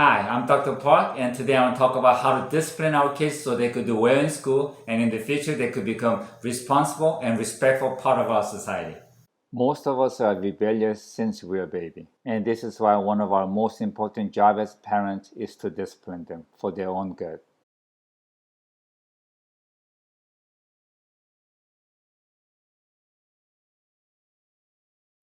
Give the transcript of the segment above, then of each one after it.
Hi, I'm Dr. Park, and today I want to talk about how to discipline our kids so they could do well in school and in the future they could become responsible and respectful part of our society. Most of us are rebellious since we are a baby, and this is why one of our most important jobs as parents is to discipline them for their own good.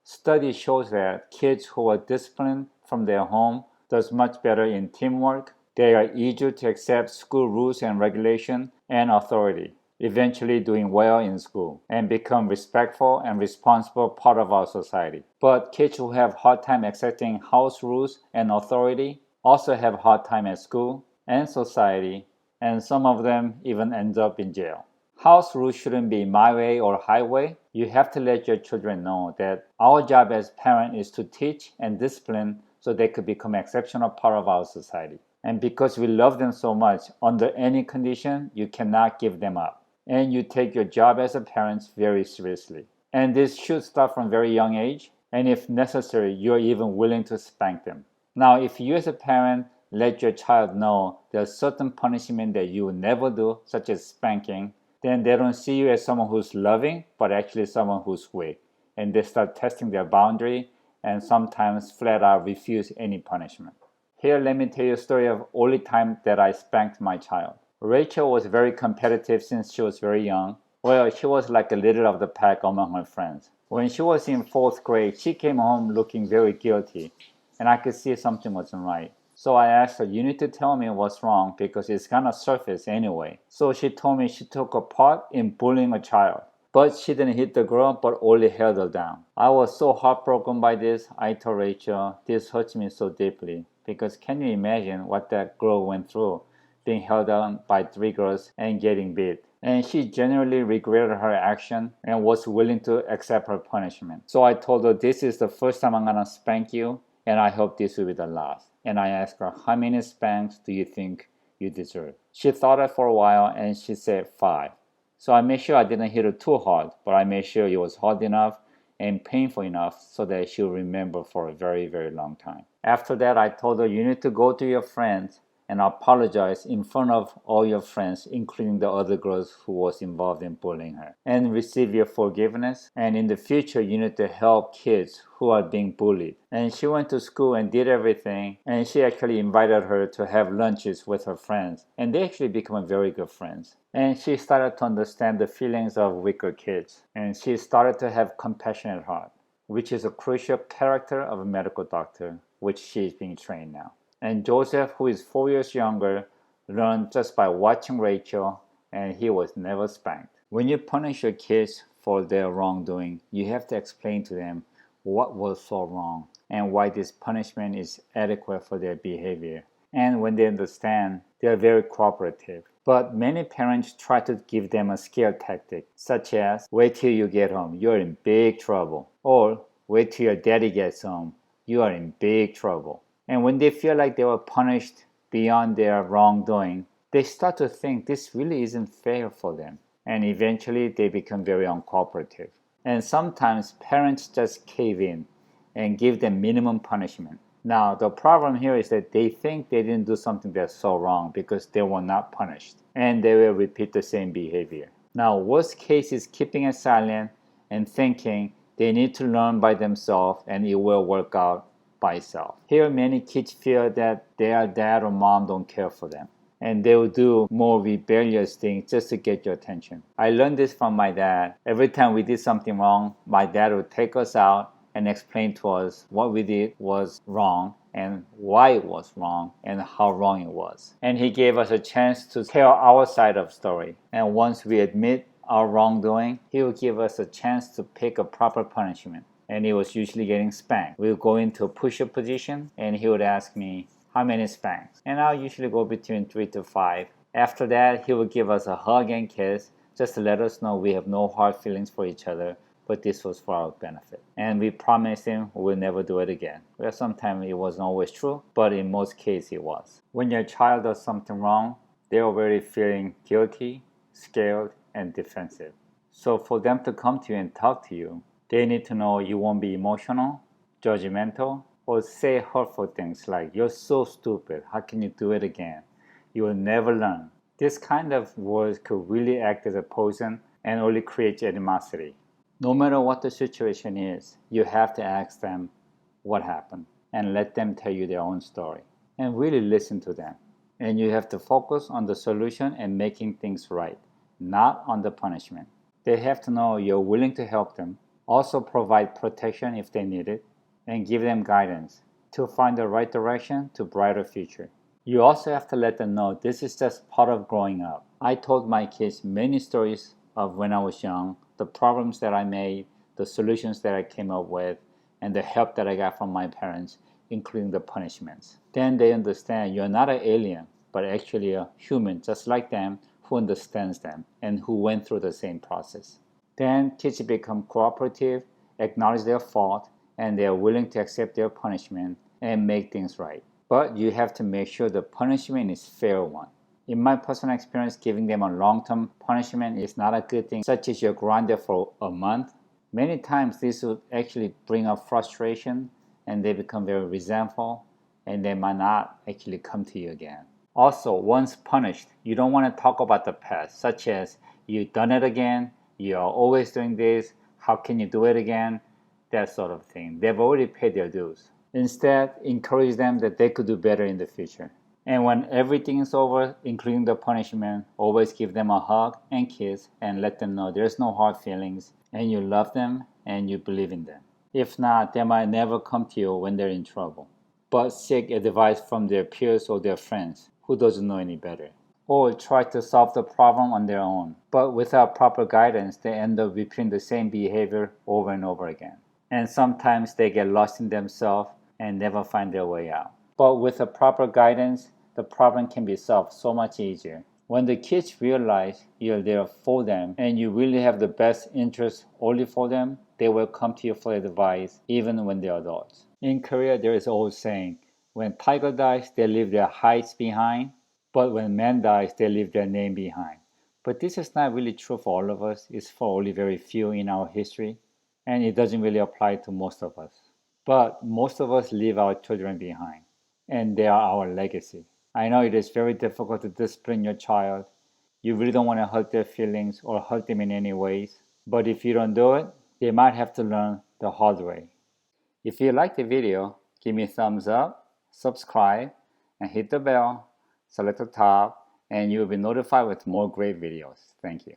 Study shows that kids who are disciplined from their home does much better in teamwork. They are eager to accept school rules and regulation and authority, eventually doing well in school and become respectful and responsible part of our society. But kids who have hard time accepting house rules and authority also have hard time at school and society, and some of them even end up in jail. House rules shouldn't be my way or highway. You have to let your children know that our job as parents is to teach and discipline so they could become an exceptional part of our society. And because we love them so much, under any condition, you cannot give them up. And you take your job as a parent very seriously. And this should start from very young age. And if necessary, you're even willing to spank them. Now, if you as a parent let your child know there's certain punishment that you will never do, such as spanking, then they don't see you as someone who's loving, but actually someone who's weak. And they start testing their boundary and sometimes flat out refuse any punishment. Here, let me tell you a story of only time that I spanked my child. Rachel was very competitive since she was very young. Well, she was like a leader of the pack among her friends. When she was in fourth grade, she came home looking very guilty, and I could see something wasn't right. So I asked her, you need to tell me what's wrong because it's gonna surface anyway. So she told me she took a part in bullying a child. But she didn't hit the girl, but only held her down. I was so heartbroken by this. I told Rachel, this hurts me so deeply. Because can you imagine what that girl went through? Being held down by three girls and getting beat. And she genuinely regretted her action and was willing to accept her punishment. So I told her, this is the first time I'm gonna spank you, and I hope this will be the last. And I asked her, how many spanks do you think you deserve? She thought it for a while and she said 5. So I made sure I didn't hit her too hard, but I made sure it was hard enough and painful enough so that she'll remember for a very, very long time. After that, I told her, you need to go to your friends and apologize in front of all your friends, including the other girls who was involved in bullying her, and receive your forgiveness. And in the future, you need to help kids who are being bullied. And she went to school and did everything, and she actually invited her to have lunches with her friends, and they actually became very good friends. And she started to understand the feelings of weaker kids, and she started to have compassionate heart, which is a crucial character of a medical doctor, which she is being trained now. And Joseph, who is 4 years younger, learned just by watching Rachel, and he was never spanked. When you punish your kids for their wrongdoing, you have to explain to them what was so wrong and why this punishment is adequate for their behavior. And when they understand, they are very cooperative. But many parents try to give them a scare tactic, such as, wait till you get home, you're in big trouble. Or, wait till your daddy gets home, you are in big trouble. And when they feel like they were punished beyond their wrongdoing, they start to think this really isn't fair for them. And eventually they become very uncooperative. And sometimes parents just cave in and give them minimum punishment. Now, the problem here is that they think they didn't do something that's so wrong because they were not punished. And they will repeat the same behavior. Now, worst case is keeping it silent and thinking they need to learn by themselves and it will work out by itself. Here, many kids feel that their dad or mom don't care for them, and they will do more rebellious things just to get your attention. I learned this from my dad. Every time we did something wrong, my dad would take us out and explain to us what we did was wrong and why it was wrong and how wrong it was. And he gave us a chance to tell our side of the story. And once we admit our wrongdoing, he would give us a chance to pick a proper punishment. And he was usually getting spanked. We would go into a push-up position and he would ask me, how many spanks? And I'll usually go between 3 to 5. After that, he would give us a hug and kiss just to let us know we have no hard feelings for each other, but this was for our benefit. And we promised him we will never do it again. Well, sometimes it wasn't always true, but in most cases it was. When your child does something wrong, they're already feeling guilty, scared, and defensive. So for them to come to you and talk to you, they need to know you won't be emotional, judgmental, or say hurtful things like, "You're so stupid, how can you do it again? You will never learn." This kind of words could really act as a poison and only create animosity. No matter what the situation is, you have to ask them what happened and let them tell you their own story and really listen to them. And you have to focus on the solution and making things right, not on the punishment. They have to know you're willing to help them, also provide protection if they need it, and give them guidance to find the right direction to a brighter future. You also have to let them know this is just part of growing up. I told my kids many stories of when I was young, the problems that I made, the solutions that I came up with, and the help that I got from my parents, including the punishments. Then they understand you're not an alien, but actually a human just like them who understands them and who went through the same process. Then kids become cooperative, acknowledge their fault, and they are willing to accept their punishment and make things right. But you have to make sure the punishment is a fair one. In my personal experience, giving them a long-term punishment is not a good thing, such as you're grounded for a month. Many times this would actually bring up frustration and they become very resentful and they might not actually come to you again. Also, once punished, you don't want to talk about the past, such as you've done it again, you are always doing this, how can you do it again, that sort of thing. They've already paid their dues. Instead, encourage them that they could do better in the future. And when everything is over, including the punishment, always give them a hug and kiss and let them know there's no hard feelings and you love them and you believe in them. If not, they might never come to you when they're in trouble, but seek advice from their peers or their friends who doesn't know any better. Or try to solve the problem on their own. But without proper guidance, they end up repeating the same behavior over and over again. And sometimes they get lost in themselves and never find their way out. But with a proper guidance, the problem can be solved so much easier. When the kids realize you're there for them and you really have the best interest only for them, they will come to you for advice even when they're adults. In Korea, there is an old saying, when tiger dies, they leave their hides behind, but when man dies, they leave their name behind. But this is not really true for all of us. It's for only very few in our history, and it doesn't really apply to most of us. But most of us leave our children behind, and they are our legacy. I know it is very difficult to discipline your child. You really don't want to hurt their feelings or hurt them in any ways. But if you don't do it, they might have to learn the hard way. If you like the video, give me a thumbs up, subscribe, and hit the bell, select the top, and you will be notified with more great videos. Thank you.